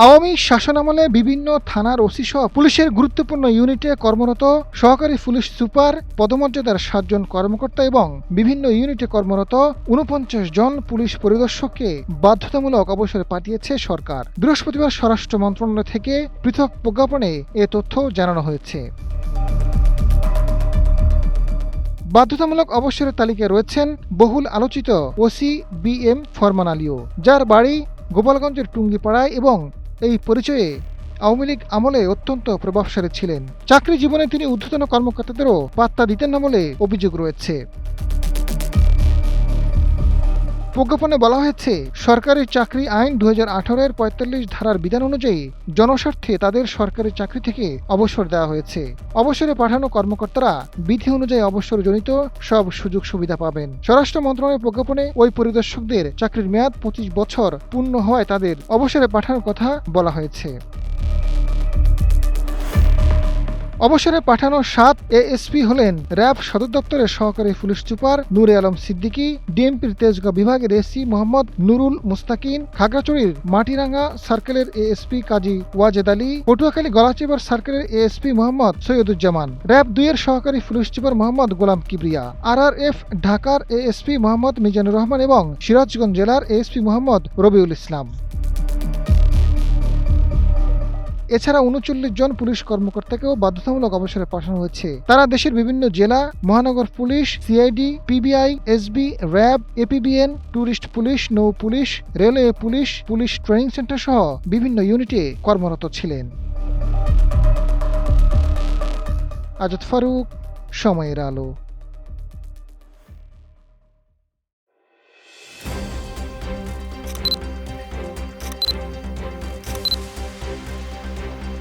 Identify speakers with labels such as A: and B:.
A: আওয়ামী শাসনামলে বিভিন্ন থানার ওসি সহ পুলিশের গুরুত্বপূর্ণ ইউনিটে কর্মরত সহকারী পুলিশ সুপার পদমর্যাদার ৭ জন কর্মকর্তা এবং বিভিন্ন ইউনিটে কর্মরত ৪৯ জন পুলিশ পরিদর্শককে বাধ্যতামূলক অবসরে পাঠিয়েছে সরকার। বৃহস্পতিবার স্বরাষ্ট্র মন্ত্রণালয় থেকে পৃথক প্রজ্ঞাপনে এ তথ্য জানানো হয়েছে। বাধ্যতামূলক অবসরের তালিকায় রয়েছেন বহুল আলোচিত ওসি BM ফরমান আলীও, যার বাড়ি গোপালগঞ্জের টুঙ্গিপাড়ায় এবং এই পরিচয়ে আওয়ামী লীগ আমলে অত্যন্ত প্রভাবশালী ছিলেন। চাকরি জীবনে তিনি ঊর্ধ্বতন কর্মকর্তাদেরও পাত্তা দিতেন না বলে অভিযোগ রয়েছে। প্রজ্ঞাপনে বলা হয়েছে, সরকারি চাকরি আইন ২০১৮-এর ৪৫ ধারার বিধান অনুযায়ী জনস্বার্থে তাদের সরকারি চাকরি থেকে অবসর দেওয়া হয়েছে। অবসরে পাঠানো কর্মকর্তারা বিধি অনুযায়ী অবসরজনিত সব সুযোগ সুবিধা পাবেন। স্বরাষ্ট্র মন্ত্রণালয়ের প্রজ্ঞাপনে ওই পরিদর্শকদের চাকরির মেয়াদ ২৫ বছর পূর্ণ হওয়ায় তাদের অবসরে পাঠানোর কথা বলা হয়েছে। অবসরে পাঠানো ৭ ASP হলেন র্যাব সদর দপ্তরের সহকারী পুলিশ সুপার নূরে আলম সিদ্দিকী, ডিএমপির তেজগাঁও বিভাগের এসি মোহাম্মদ নুরুল মুস্তাকিন, খাগড়াছড়ির মাটিরাঙ্গা সার্কেলের ASP কাজী ওয়াজেদ আলী, পটুয়াখালী গলাচিপার সার্কেলের ASP মোহাম্মদ সৈয়দুজ্জামান, র্যাব ২-এর সহকারী police super Mohammad Golam Kibria, RRF ঢাকার ASP মোহাম্মদ মিজানুর রহমান এবং সিরাজগঞ্জ জেলার ASP মোহাম্মদ রবিউল ইসলাম। এছাড়া ৩৯ জন পুলিশ কর্মকর্তাকেও বাধ্যতামূলক অবসরে পাঠানো হয়েছে। তারা দেশের বিভিন্ন জেলা, মহানগর police, CID, PBI, SB, RAB, APBN, tourist police, নৌ police, railway police, police training centre সহ বিভিন্ন ইউনিটে কর্মরত ছিলেন। আজাদ ফারুক, সময়ের আলো।